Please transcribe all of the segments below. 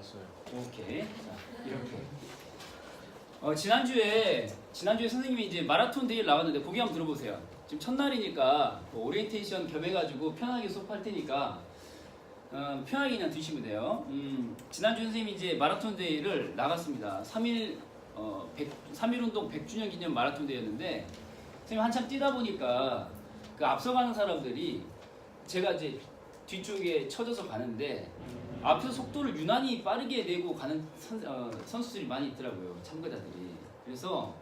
왔어요. 오케이. 자, 이렇게. 지난주에 선생님이 이제 마라톤 데이를 나왔는데 보기 한번 들어보세요. 지금 첫날이니까 뭐 오리엔테이션 겸해가지고 편하게 수업할 테니까 편하게 그냥 드시면 돼요. 지난주 선생님이 이제 마라톤 데이를 나갔습니다. 3일 운동 100주년 기념 마라톤 데이였는데 선생님 한참 뛰다 보니까 그 앞서가는 사람들이 제가 이제 뒤쪽에 쳐져서 가는데 앞에서 속도를 유난히 빠르게 내고 가는 선수들이 많이 있더라고요. 참가자들이. 그래서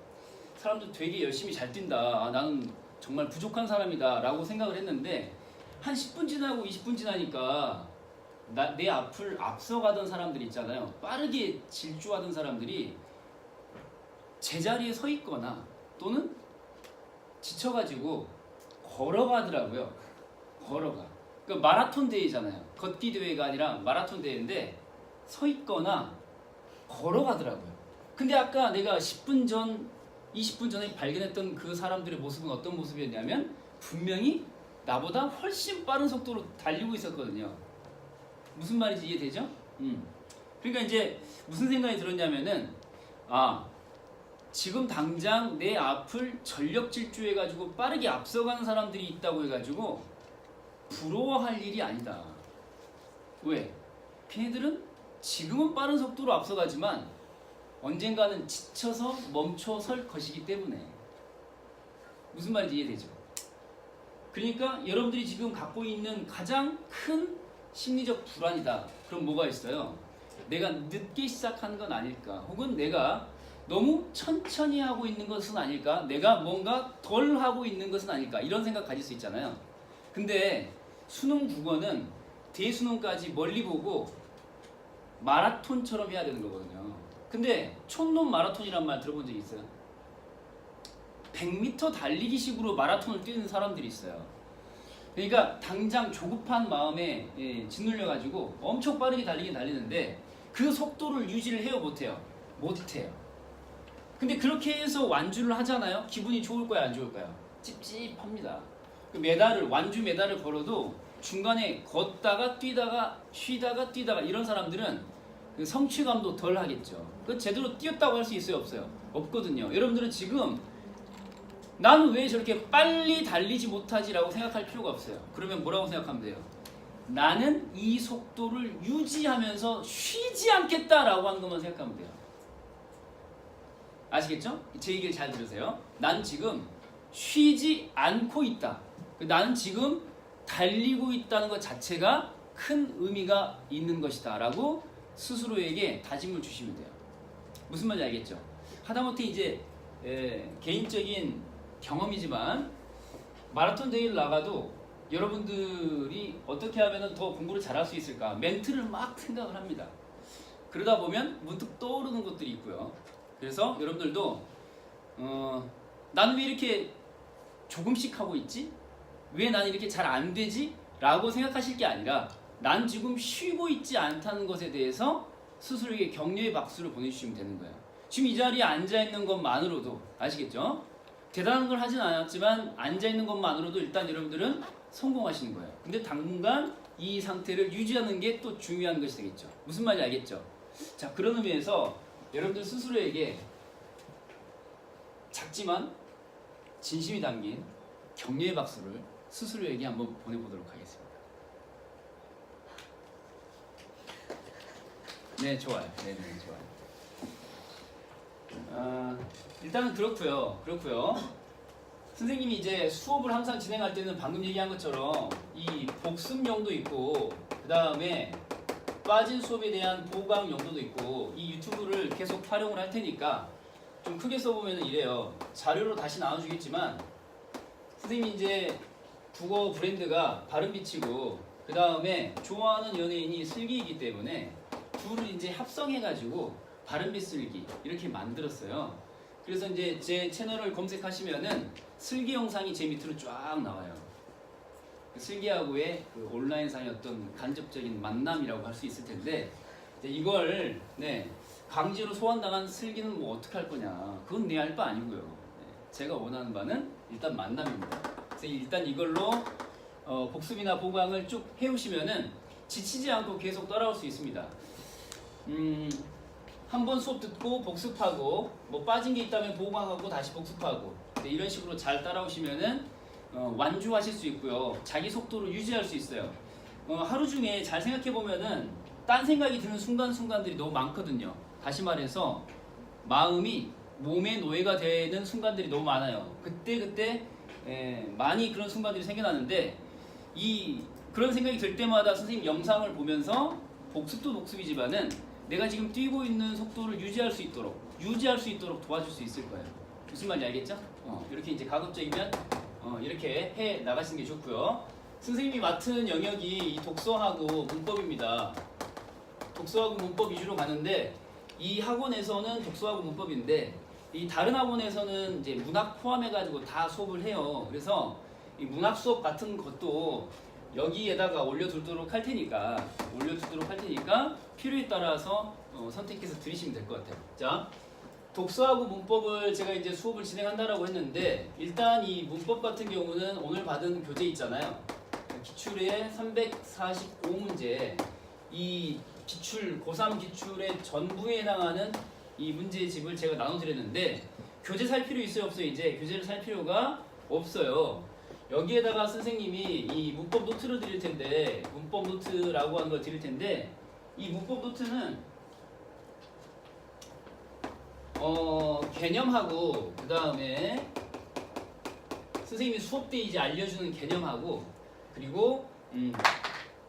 사람들 되게 열심히 잘 뛴다. 아, 나는 정말 부족한 사람이다 라고 생각을 했는데 한 10분 지나고 20분 지나니까 내 앞을 앞서가던 사람들 있잖아요. 빠르게 질주하던 사람들이 제자리에 서 있거나 또는 지쳐가지고 걸어가더라고요. 걸어가. 그 마라톤 대회잖아요. 걷기 대회가 아니라 마라톤 대회인데 서 있거나 걸어가더라고요. 근데 아까 내가 10분 전, 20분 전에 발견했던 그 사람들의 모습은 어떤 모습이었냐면 분명히 나보다 훨씬 빠른 속도로 달리고 있었거든요. 무슨 말인지 이해되죠? 그러니까 이제 무슨 생각이 들었냐면은 지금 당장 내 앞을 전력 질주해가지고 빠르게 앞서가는 사람들이 있다고 해가지고 부러워할 일이 아니다. 왜? 걔네들은 지금은 빠른 속도로 앞서가지만 언젠가는 지쳐서 멈춰설 것이기 때문에. 무슨 말인지 이해되죠? 그러니까 여러분들이 지금 갖고 있는 가장 큰 심리적 불안이다. 그럼 뭐가 있어요? 내가 늦게 시작한 건 아닐까? 혹은 내가 너무 천천히 하고 있는 것은 아닐까? 내가 뭔가 덜 하고 있는 것은 아닐까? 이런 생각 가질 수 있잖아요. 근데 수능 국어는 대수능까지 멀리 보고 마라톤처럼 해야 되는 거거든요. 근데 촌놈 마라톤이란 말 들어본 적 있어요? 100m 달리기 식으로 마라톤을 뛰는 사람들이 있어요. 그러니까 당장 조급한 마음에 짓눌려가지고 엄청 빠르게 달리긴 달리는데 그 속도를 유지를 해요? 못해요? 못해요. 근데 그렇게 해서 완주를 하잖아요? 기분이 좋을까요? 안 좋을까요? 찝찝합니다. 그 완주 메달을 걸어도 중간에 걷다가 뛰다가 쉬다가 뛰다가 이런 사람들은 그 성취감도 덜 하겠죠. 그 제대로 뛰었다고 할 수 있어요? 없어요? 없거든요. 여러분들은 지금 나는 왜 저렇게 빨리 달리지 못하지? 라고 생각할 필요가 없어요. 그러면 뭐라고 생각하면 돼요? 나는 이 속도를 유지하면서 쉬지 않겠다라고 하는 것만 생각하면 돼요. 아시겠죠? 제 얘기를 잘 들으세요. 난 지금 쉬지 않고 있다. 나는 지금 달리고 있다는 것 자체가 큰 의미가 있는 것이다 라고 스스로에게 다짐을 주시면 돼요. 무슨 말인지 알겠죠? 하다못해 이제 개인적인 경험이지만 마라톤 대회를 나가도 여러분들이 어떻게 하면 더 공부를 잘할 수 있을까? 멘트를 막 생각을 합니다. 그러다 보면 문득 떠오르는 것들이 있고요. 그래서 여러분들도 나는 왜 이렇게 조금씩 하고 있지? 왜 나는 이렇게 잘 안 되지? 라고 생각하실 게 아니라 난 지금 쉬고 있지 않다는 것에 대해서 스스로에게 격려의 박수를 보내주시면 되는 거예요. 지금 이 자리에 앉아있는 것만으로도 아시겠죠? 대단한 걸 하진 않았지만 앉아있는 것만으로도 일단 여러분들은 성공하시는 거예요. 근데 당분간 이 상태를 유지하는 게 또 중요한 것이 되겠죠. 무슨 말인지 알겠죠? 자, 그런 의미에서 여러분들 스스로에게 작지만 진심이 담긴 격려의 박수를 스스로에게 한번 보내보도록 하겠습니다. 네, 좋아요. 네, 좋아요. 일단은 그렇고요. 선생님이 이제 수업을 항상 진행할 때는 방금 얘기한 것처럼 이 복습용도 있고 그 다음에 빠진 수업에 대한 보강 용도도 있고 이 유튜브를 계속 활용을 할 테니까 좀 크게 써보면 이래요. 자료로 다시 나와주겠지만 선생님이 이제 국어 브랜드가 바른빛이고 그 다음에 좋아하는 연예인이 슬기이기 때문에 둘을 이제 합성해가지고 바른빛 슬기 이렇게 만들었어요. 그래서 이제 제 채널을 검색하시면은 슬기 영상이 제 밑으로 쫙 나와요. 슬기하고의 그 온라인상의 어떤 간접적인 만남이라고 할 수 있을 텐데 이걸 강제로 소환당한 슬기는 뭐 어떻게 할 거냐? 그건 내 알 바 아니고요. 제가 원하는 바는 일단 만남입니다. 그래서 일단 이걸로 복습이나 보강을 쭉 해오시면은 지치지 않고 계속 따라올 수 있습니다. 한 번 수업 듣고 복습하고 뭐 빠진 게 있다면 보강하고 다시 복습하고 이런 식으로 잘 따라오시면은 완주하실 수 있고요. 자기 속도를 유지할 수 있어요. 하루 중에 잘 생각해 보면은 딴 생각이 드는 순간순간들이 너무 많거든요. 다시 말해서 마음이 몸의 노예가 되는 순간들이 너무 많아요. 그때 많이 그런 순간들이 생겨나는데 그런 생각이 들 때마다 선생님 영상을 보면서 복습도 복습이지만은 내가 지금 뛰고 있는 속도를 유지할 수 있도록 도와줄 수 있을 거예요. 무슨 말인지 알겠죠? 이렇게 이제 가급적이면 이렇게 해 나가시는 게 좋고요. 선생님이 맡은 영역이 이 독서하고 문법입니다. 독서하고 문법 위주로 가는데 이 학원에서는 독서하고 문법인데 이 다른 학원에서는 이제 문학 포함해가지고 다 수업을 해요. 그래서 이 문학 수업 같은 것도 여기에다가 올려두도록 할 테니까 필요에 따라서 선택해서 들으시면 될 것 같아요. 자, 독서하고 문법을 제가 이제 수업을 진행한다라고 했는데 일단 이 문법 같은 경우는 오늘 받은 교재 있잖아요. 기출의 345문제 이 기출 고3 기출의 전부에 해당하는 이 문제집을 제가 나눠드렸는데 교재 살 필요 있어요 없어요? 이제 교재를 살 필요가 없어요. 여기에다가 선생님이 이 문법 노트를 드릴 텐데 문법 노트라고 하는 걸 드릴 텐데 이 문법 노트는 개념하고 그 다음에 선생님이 수업 때 이제 알려주는 개념하고 그리고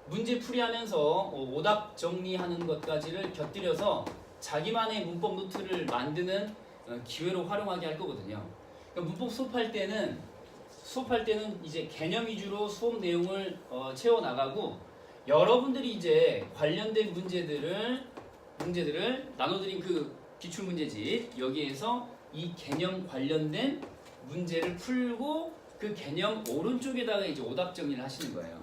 문제 풀이하면서 오답 정리하는 것까지를 곁들여서 자기만의 문법 노트를 만드는 기회로 활용하게 할 거거든요. 그러니까 문법 수업할 때는 이제 개념 위주로 수업 내용을 채워 나가고 여러분들이 이제 관련된 문제들을 나눠드린 그 기출 문제집 여기에서 이 개념 관련된 문제를 풀고 그 개념 오른쪽에다가 이제 오답 정리를 하시는 거예요.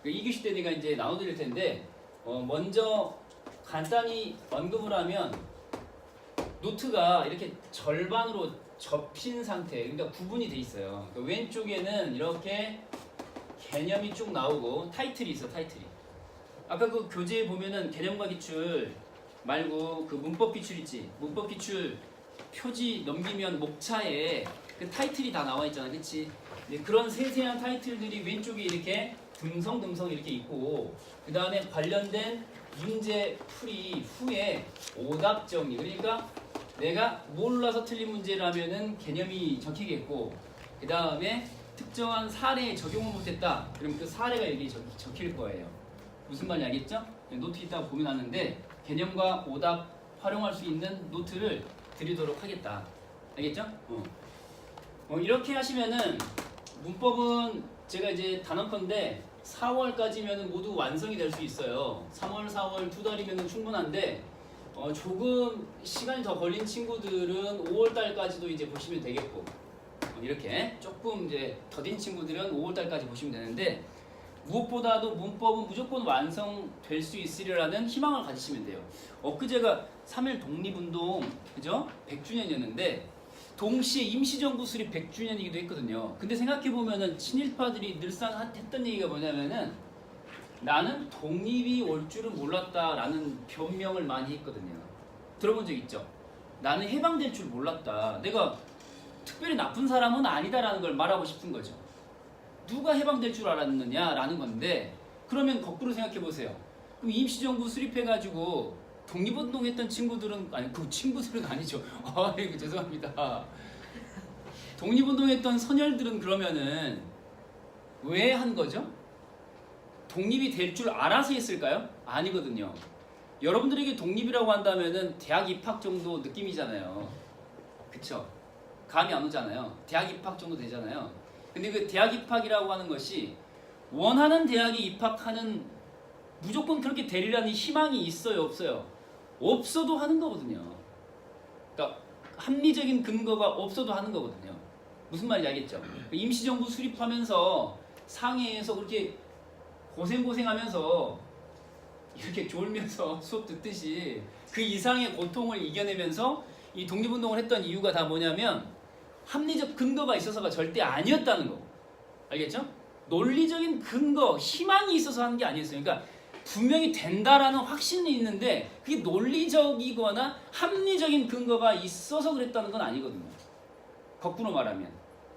이 교시 때 내가 이제 나눠드릴 텐데 먼저 간단히 언급을 하면 노트가 이렇게 절반으로 접힌 상태, 그러니까 구분이 돼 있어요. 그러니까 왼쪽에는 이렇게 개념이 쭉 나오고 타이틀이 있어, 타이틀이. 아까 그 교재에 보면은 개념과 기출 말고 그 문법 기출 있지? 문법 기출 표지 넘기면 목차에 그 타이틀이 다 나와 있잖아, 그렇지? 그런 세세한 타이틀들이 왼쪽에 이렇게 듬성듬성 이렇게 있고 그 다음에 관련된 문제 풀이 후에 오답 정리, 그러니까 내가 몰라서 틀린 문제라면은 개념이 적히겠고 그 다음에 특정한 사례에 적용을 못했다 그럼 그 사례가 여기 적힐 거예요. 무슨 말인지 알겠죠? 노트 이따가 보면 아는데 개념과 오답 활용할 수 있는 노트를 드리도록 하겠다. 알겠죠? 이렇게 하시면은 문법은 제가 이제 단언컨대 4월까지면 모두 완성이 될 수 있어요. 3월, 4월 2달이면 충분한데 조금 시간이 더 걸린 친구들은 5월달까지도 이제 보시면 되겠고 이렇게 조금 이제 더딘 친구들은 5월달까지 보시면 되는데 무엇보다도 문법은 무조건 완성될 수 있으리라는 희망을 가지시면 돼요. 엊그제가 3.1 독립운동 그죠? 100주년이었는데 동시에 임시정부 수립 100주년이기도 했거든요. 근데 생각해보면은 친일파들이 늘상 했던 얘기가 뭐냐면은 나는 독립이 올 줄은 몰랐다라는 변명을 많이 했거든요. 들어본 적 있죠? 나는 해방될 줄 몰랐다. 내가 특별히 나쁜 사람은 아니다라는 걸 말하고 싶은 거죠. 누가 해방될 줄 알았느냐라는 건데 그러면 거꾸로 생각해 보세요. 그럼 임시정부 수립해가지고 독립운동했던 친구들은 아니 그 친구들은 아니죠. 아이고 죄송합니다. 독립운동했던 선열들은 그러면은 왜 한 거죠? 독립이 될 줄 알아서 했을까요? 아니거든요. 여러분들에게 독립이라고 한다면은 대학 입학 정도 느낌이잖아요. 그쵸? 감이 안 오잖아요. 대학 입학 정도 되잖아요. 근데 그 대학 입학이라고 하는 것이 원하는 대학에 입학하는 무조건 그렇게 되리라는 희망이 있어요, 없어요? 없어도 하는 거거든요. 그러니까 합리적인 근거가 없어도 하는 거거든요. 무슨 말인지 알겠죠? 임시정부 수립하면서 상해에서 그렇게 고생하면서 이렇게 졸면서 수업 듣듯이 그 이상의 고통을 이겨내면서 이 독립운동을 했던 이유가 다 뭐냐면 합리적 근거가 있어서가 절대 아니었다는 거. 알겠죠? 논리적인 근거, 희망이 있어서 하는 게 아니었어요. 그러니까 분명히 된다라는 확신이 있는데 그게 논리적이거나 합리적인 근거가 있어서 그랬다는 건 아니거든요. 거꾸로 말하면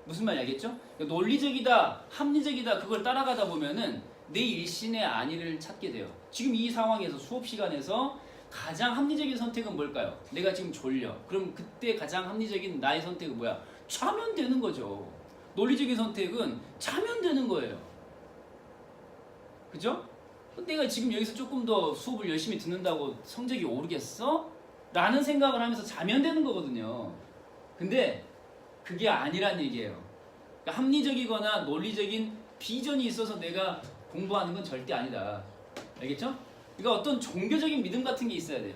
무슨 말인지 알겠죠? 논리적이다, 합리적이다 그걸 따라가다 보면은 내 일신의 안위를 찾게 돼요. 지금 이 상황에서 수업 시간에서 가장 합리적인 선택은 뭘까요? 내가 지금 졸려. 그럼 그때 가장 합리적인 나의 선택은 뭐야? 자면 되는 거죠. 논리적인 선택은 자면 되는 거예요. 그죠? 내가 지금 여기서 조금 더 수업을 열심히 듣는다고 성적이 오르겠어? 라는 생각을 하면서 자면 되는 거거든요. 근데 그게 아니란 얘기예요. 그러니까 합리적이거나 논리적인 비전이 있어서 내가 공부하는 건 절대 아니다. 알겠죠? 그러니까 어떤 종교적인 믿음 같은 게 있어야 돼요.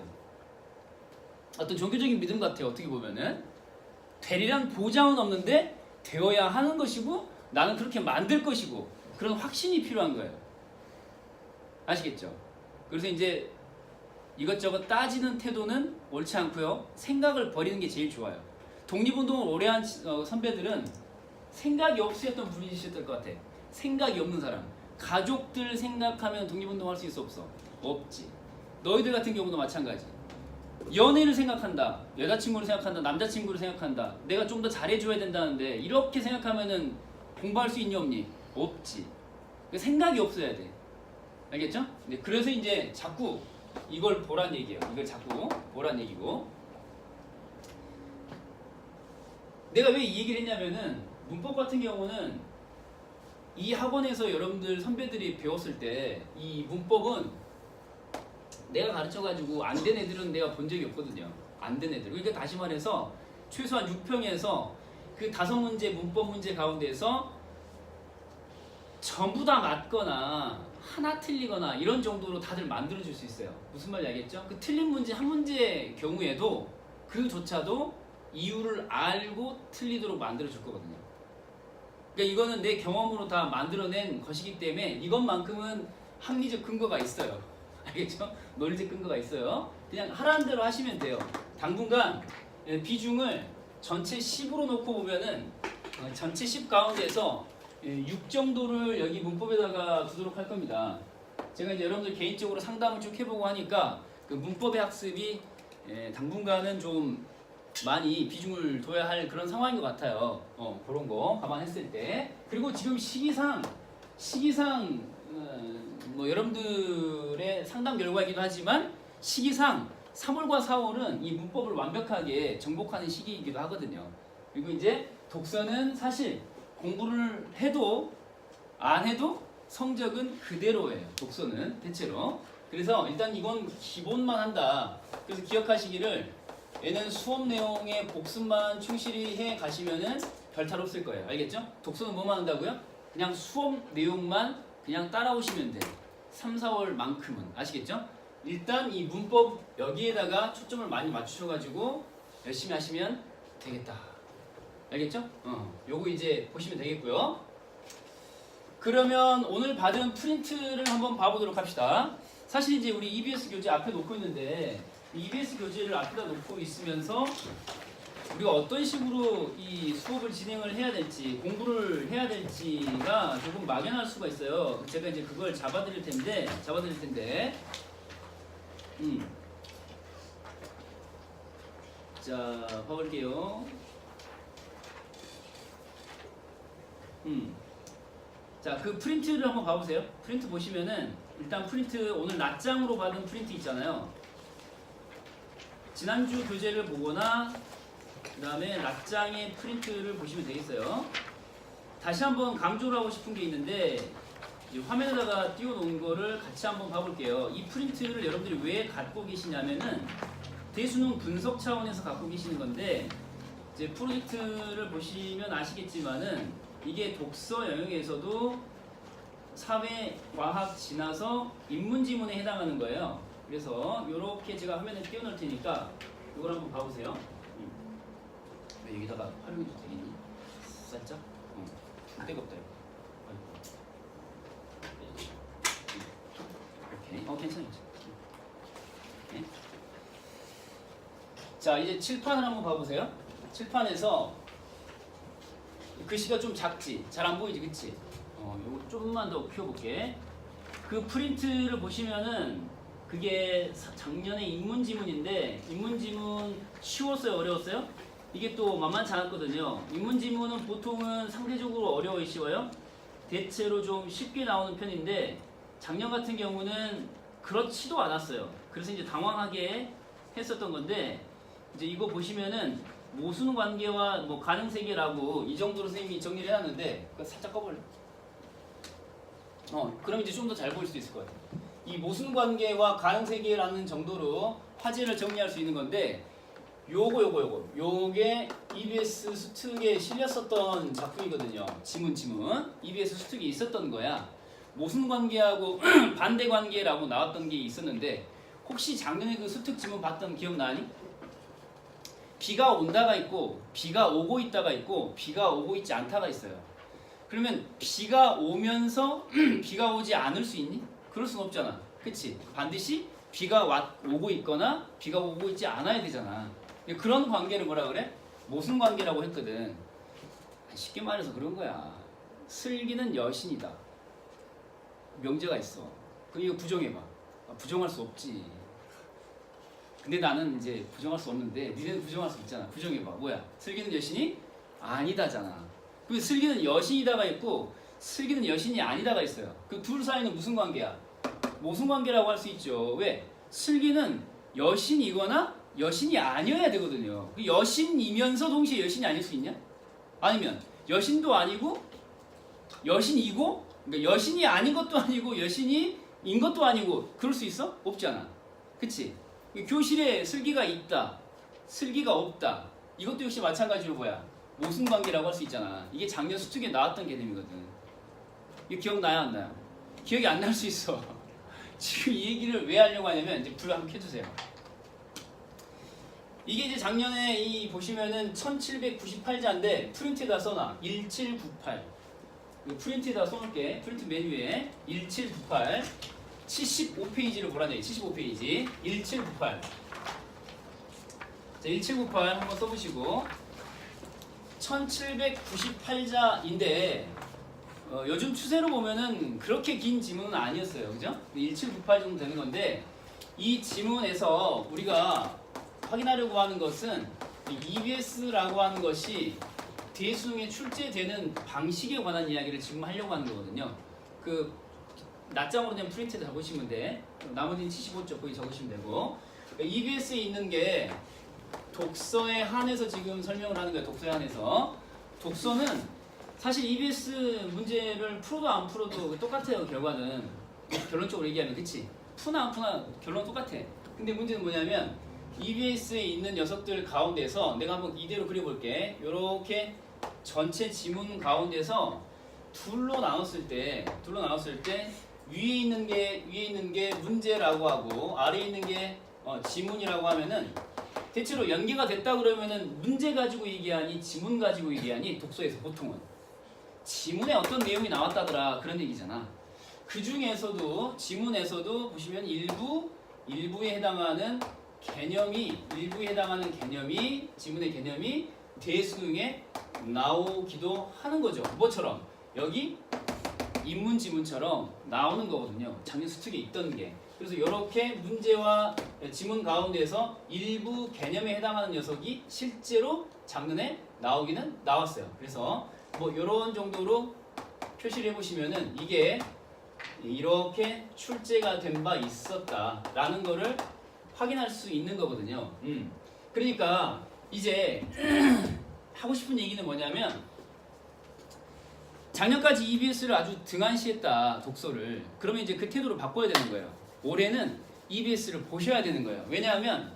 어떤 종교적인 믿음 같아요. 어떻게 보면은 되리란 보장은 없는데 되어야 하는 것이고 나는 그렇게 만들 것이고 그런 확신이 필요한 거예요. 아시겠죠? 그래서 이제 이것저것 따지는 태도는 옳지 않고요. 생각을 버리는 게 제일 좋아요. 독립운동을 오래 한 선배들은 생각이 없으셨던 분이셨을 것 같아. 생각이 없는 사람. 가족들 생각하면 독립운동 할 수 있어 없어? 없지. 너희들 같은 경우도 마찬가지. 연애를 생각한다. 여자친구를 생각한다. 남자친구를 생각한다. 내가 좀 더 잘해줘야 된다는데 이렇게 생각하면은 공부할 수 있니 없니? 없지. 생각이 없어야 돼. 알겠죠? 네, 그래서 이제 자꾸 이걸 보란 얘기예요. 이걸 자꾸 보란 얘기고. 내가 왜 이 얘기를 했냐면은 문법 같은 경우는 이 학원에서 여러분들 선배들이 배웠을 때 이 문법은 내가 가르쳐가지고 안 된 애들은 내가 본 적이 없거든요. 안 된 애들. 그러니까 다시 말해서 최소한 6평에서 그 5문제 문법 문제 가운데서 전부 다 맞거나 하나 틀리거나 이런 정도로 다들 만들어줄 수 있어요. 무슨 말인지 알겠죠? 그 틀린 문제 한 문제의 경우에도 그조차도 이유를 알고 틀리도록 만들어줄 거거든요. 그러니까 이거는 내 경험으로 다 만들어낸 것이기 때문에 이것만큼은 합리적 근거가 있어요. 알겠죠? 논리적 근거가 있어요. 그냥 하라는 대로 하시면 돼요. 당분간 비중을 전체 10으로 놓고 보면은 전체 10 가운데서 6 정도를 여기 문법에다가 두도록 할 겁니다. 제가 이제 여러분들 개인적으로 상담을 쭉 해보고 하니까 그 문법의 학습이 당분간은 좀 많이 비중을 둬야 할 그런 상황인 것 같아요. 그런 거 감안했을 때. 그리고 지금 시기상 뭐 여러분들의 상담 결과이기도 하지만 시기상 3월과 4월은 이 문법을 완벽하게 정복하는 시기이기도 하거든요. 그리고 이제 독서는 사실 공부를 해도 안 해도 성적은 그대로예요. 독서는 대체로. 그래서 일단 이건 기본만 한다. 그래서 기억하시기를 얘는 수업 내용의 복습만 충실히 해 가시면은 별 탈 없을 거예요. 알겠죠? 독서는 뭐만 한다고요? 그냥 수업 내용만 그냥 따라오시면 돼요. 3, 4월만큼은. 아시겠죠? 일단 이 문법 여기에다가 초점을 많이 맞추셔가지고 열심히 하시면 되겠다. 알겠죠? 요거 이제 보시면 되겠고요. 그러면 오늘 받은 프린트를 한번 봐보도록 합시다. 사실 이제 우리 EBS 교재 앞에 놓고 있는데 EBS 교재를 앞에다 놓고 있으면서 우리가 어떤 식으로 이 수업을 진행을 해야 될지 공부를 해야 될지가 조금 막연할 수가 있어요. 제가 이제 그걸 잡아드릴 텐데 자 봐볼게요. 자, 그 프린트를 한번 봐보세요. 프린트 보시면은 일단 프린트 오늘 낮장으로 받은 프린트 있잖아요. 지난주 교재를 보거나 그 다음에 낮장의 프린트를 보시면 되겠어요. 다시 한번 강조를 하고 싶은 게 있는데 이 화면에다가 띄워놓은 거를 같이 한번 봐볼게요. 이 프린트를 여러분들이 왜 갖고 계시냐면은 대수능 분석 차원에서 갖고 계시는 건데 이제 프로젝트를 보시면 아시겠지만은 이게 독서 영역에서도 사회, 과학 지나서 인문지문에 해당하는 거예요. 그래서 이렇게 제가 화면에 띄워놓을 테니까 이걸 한번 봐보세요. 여기다가 활용해도 되겠니? 살짝? 데가 없다 이거. 오케이. 괜찮아요. 오케이. 자, 이제 칠판을 한번 봐보세요. 칠판에서 글씨가 좀 작지? 잘 안 보이지, 그치? 요거 좀만 더 키워볼게. 그 프린트를 보시면은 그게 작년에 인문지문인데 인문지문 쉬웠어요, 어려웠어요? 이게 또 만만치 않았거든요. 인문지문은 보통은 상대적으로 어려워요, 쉬워요? 대체로 좀 쉽게 나오는 편인데 작년 같은 경우는 그렇지도 않았어요. 그래서 이제 당황하게 했었던 건데 이제 이거 보시면은 모순 관계와 뭐 가능 세계라고 이 정도로 선생님이 정리를 해놨는데 그거 살짝 꺼볼래? 그럼 이제 좀 더 잘 보일 수 있을 것 같아요. 이 모순 관계와 가능 세계라는 정도로 화제를 정리할 수 있는 건데 요게 EBS 수특에 실렸었던 작품이거든요. 지문 EBS 수특이 있었던 거야. 모순 관계하고 반대 관계라고 나왔던 게 있었는데 혹시 작년에 그 수특 지문 봤던 기억나니? 비가 온다가 있고 비가 오고 있다가 있고 비가 오고 있지 않다가 있어요. 그러면 비가 오면서 비가 오지 않을 수 있니? 그럴 순 없잖아. 그치? 반드시 비가 오고 있거나 비가 오고 있지 않아야 되잖아. 그런 관계를 뭐라 그래? 모순 관계라고 했거든. 쉽게 말해서 그런 거야. 슬기는 여신이다. 명제가 있어. 그럼 이거 부정해봐. 부정할 수 없지. 근데 나는 이제 부정할 수 없는데 니네는 부정할 수 있잖아. 부정해봐. 뭐야? 슬기는 여신이 아니다잖아. 그 슬기는 여신이다가 있고 슬기는 여신이 아니다가 있어요. 그 둘 사이는 무슨 관계야? 모순 관계라고 할 수 있죠. 왜? 슬기는 여신이거나 여신이 아니어야 되거든요. 그 여신이면서 동시에 여신이 아닐 수 있냐? 아니면 여신도 아니고 여신이고 그러니까 여신이 아닌 것도 아니고 여신인 것도 아니고 그럴 수 있어? 없잖아. 그치? 교실에 슬기가 있다. 슬기가 없다. 이것도 역시 마찬가지로 뭐야? 모순 관계라고 할 수 있잖아. 이게 작년 수특에 나왔던 개념이거든. 이거 기억나요? 안 나요? 기억이 안 날 수 있어. 지금 이 얘기를 왜 하려고 하냐면 이제 불을 한번 켜주세요. 이게 이제 작년에 이 보시면은 1798자인데 프린트에다 써놔. 1798. 프린트에다 써놓을게. 프린트 메뉴에 1798 75페이지를 보라는 얘기. 75페이지 1798. 자, 1798 한번 써보시고 1798자인데 요즘 추세로 보면은 그렇게 긴 지문은 아니었어요. 그죠? 1798 정도 되는 건데 이 지문에서 우리가 확인하려고 하는 것은 EBS라고 하는 것이 대수능에 출제되는 방식에 관한 이야기를 지금 하려고 하는 거거든요. 그 낱장으로 된 프린트에다 적으시면 돼. 나머지는 75쪽 거기 적으시면 되고 EBS에 있는 게 독서에 한해서 지금 설명을 하는 거예요. 독서에 한해서. 독서는 사실 EBS 문제를 풀어도 안 풀어도 똑같아요. 결과는. 결론적으로 얘기하면 그치? 푸나 안 푸나 결론 똑같아. 근데 문제는 뭐냐면 EBS에 있는 녀석들 가운데서 내가 한번 이대로 그려볼게. 요렇게 전체 지문 가운데서 둘로 나눴을 때 위에 있는 게 문제라고 하고 아래에 있는 게 지문이라고 하면은 대체로 연계가 됐다 그러면은 문제 가지고 얘기하니 지문 가지고 얘기하니 독서에서 보통은 지문에 어떤 내용이 나왔다더라 그런 얘기잖아. 그 중에서도 지문에서도 보시면 일부에 해당하는 개념이 지문의 개념이 대수능에 나오기도 하는 거죠. 뭐처럼 여기 인문지문처럼 나오는 거거든요. 작년 수특에 있던 게. 그래서 이렇게 문제와 지문 가운데서 일부 개념에 해당하는 녀석이 실제로 작년에 나오기는 나왔어요. 그래서 뭐 이런 정도로 표시를 해보시면은 이게 이렇게 출제가 된 바 있었다라는 거를 확인할 수 있는 거거든요. 그러니까 이제 하고 싶은 얘기는 뭐냐면 작년까지 EBS를 아주 등한시했다 독서를. 그러면 이제 그 태도를 바꿔야 되는 거예요. 올해는 EBS를 보셔야 되는 거예요. 왜냐하면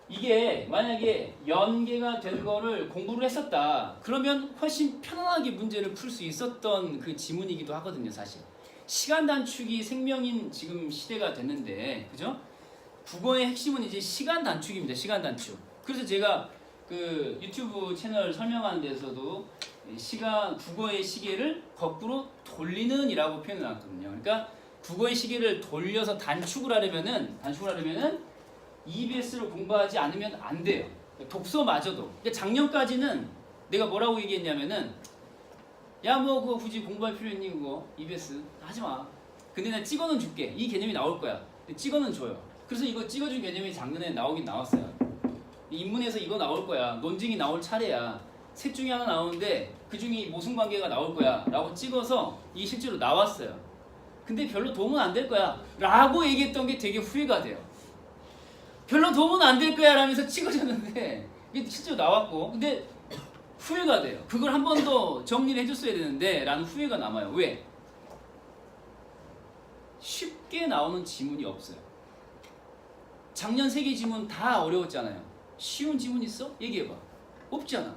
이게 만약에 연계가 된 거를 공부를 했었다 그러면 훨씬 편안하게 문제를 풀 수 있었던 그 지문이기도 하거든요. 사실 시간 단축이 생명인 지금 시대가 됐는데 그죠? 국어의 핵심은 이제 시간 단축입니다. 시간 단축. 그래서 제가 그 유튜브 채널 설명하는 데서도 국어의 시계를 거꾸로 돌리는 이라고 표현을 해놨거든요. 그러니까 국어의 시계를 돌려서 단축을 하려면은 EBS를 공부하지 않으면 안 돼요. 독서마저도. 그러니까 작년까지는 내가 뭐라고 얘기했냐면은 야 뭐 그거 굳이 공부할 필요 있니 그거 EBS 하지 마. 근데 내가 찍어는 줄게. 이 개념이 나올 거야. 근데 찍어는 줘요. 그래서 이거 찍어준 개념이 작년에 나오긴 나왔어요. 인문에서 이거 나올 거야. 논증이 나올 차례야. 셋 중에 하나 나오는데 그 중에 모순관계가 나올 거야 라고 찍어서 이게 실제로 나왔어요. 근데 별로 도움은 안 될 거야 라고 얘기했던 게 되게 후회가 돼요. 별로 도움은 안 될 거야 라면서 찍어줬는데 이게 실제로 나왔고, 근데 후회가 돼요. 그걸 한 번 더 정리를 해줬어야 되는데 라는 후회가 남아요. 왜? 쉽게 나오는 지문이 없어요. 작년 3개 지문 다 어려웠잖아요. 쉬운 지문 있어? 얘기해봐. 없잖아.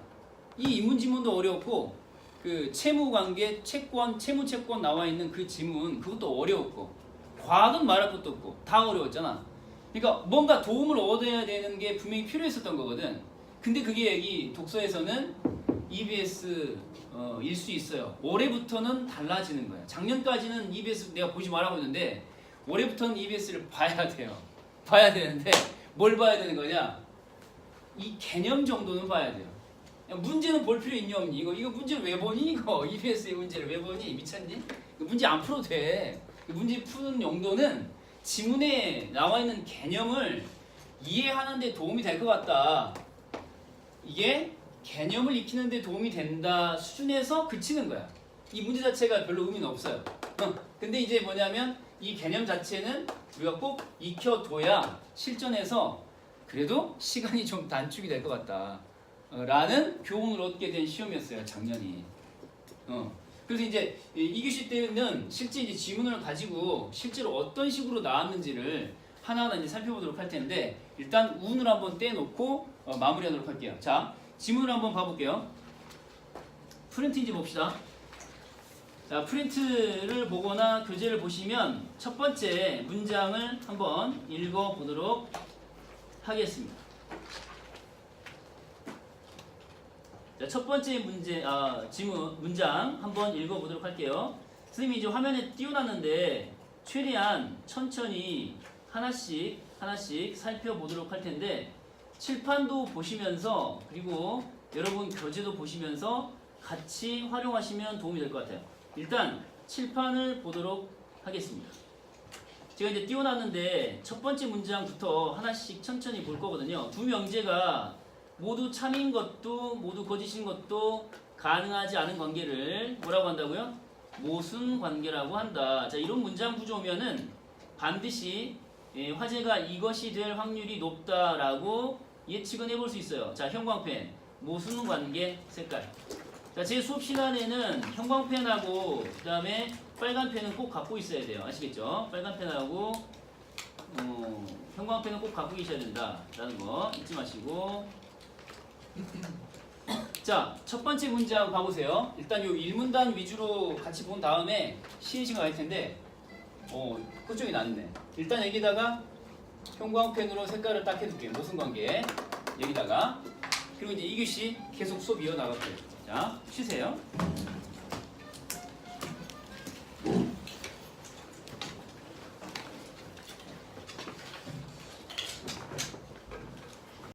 이 인문 지문도 어려웠고, 그 채무관계, 채권, 채무채권 나와 있는 그 지문 그것도 어려웠고, 과학은 말할 것도 없고 다 어려웠잖아. 그러니까 뭔가 도움을 얻어야 되는 게 분명히 필요했었던 거거든. 근데 그게 여기 독서에서는 EBS 일 수 있어요. 올해부터는 달라지는 거야. 작년까지는 EBS 내가 보지 말라고 했는데 올해부터는 EBS를 봐야 돼요. 봐야 되는데 뭘 봐야 되는 거냐? 이 개념 정도는 봐야 돼요. 야, 문제는 볼 필요 있니 없니? 이거 문제를 왜 보니? 이거 EBS의 문제를 왜 보니? 미쳤니? 문제 안 풀어도 돼. 문제 푸는 용도는 지문에 나와 있는 개념을 이해하는 데 도움이 될 것 같다. 이게 개념을 익히는 데 도움이 된다 수준에서 그치는 거야. 이 문제 자체가 별로 의미는 없어요. 근데 이제 뭐냐면 이 개념 자체는 우리가 꼭 익혀둬야 실전에서 그래도 시간이 좀 단축이 될 것 같다 라는 교훈을 얻게 된 시험이었어요, 작년이. 그래서 이제 이규시 때는 실제 이제 지문을 가지고 실제로 어떤 식으로 나왔는지를 하나하나 이제 살펴보도록 할 텐데, 일단 운을 한번 떼놓고 마무리하도록 할게요. 자, 지문을 한번 봐볼게요. 프린트인지 봅시다. 자, 프린트를 보거나 교재를 보시면 첫 번째 문장을 한번 읽어보도록 하겠습니다. 자, 첫 번째 지문 문장 한번 읽어보도록 할게요. 선생님이 이제 화면에 띄워놨는데 최대한 천천히 하나씩 살펴보도록 할 텐데, 칠판도 보시면서 그리고 여러분 교재도 보시면서 같이 활용하시면 도움이 될 것 같아요. 일단 칠판을 보도록 하겠습니다. 제가 이제 띄워놨는데 첫 번째 문장부터 하나씩 천천히 볼 거거든요. 두 명제가 모두 참인 것도 모두 거짓인 것도 가능하지 않은 관계를 뭐라고 한다고요? 모순 관계라고 한다. 자, 이런 문장 구조면은 반드시 화제가 이것이 될 확률이 높다라고 예측은 해볼 수 있어요. 자, 형광펜 모순 관계 색깔. 자, 제 수업 시간에는 형광펜하고 그 다음에 빨간 펜은 꼭 갖고 있어야 돼요. 아시겠죠? 빨간 펜하고 형광펜은 꼭 갖고 계셔야 된다라는 거 잊지 마시고. 자, 첫 번째 문장 봐보세요. 일단 요 1문단 위주로 같이 본 다음에 쉬는 시간 갈 텐데 그쪽이 낫네. 일단 여기다가 형광펜으로 색깔을 딱 해둘게요. 모순관계 여기다가. 그리고 이제 이규씨 계속 수업 이어나갈게요. 자, 쉬세요.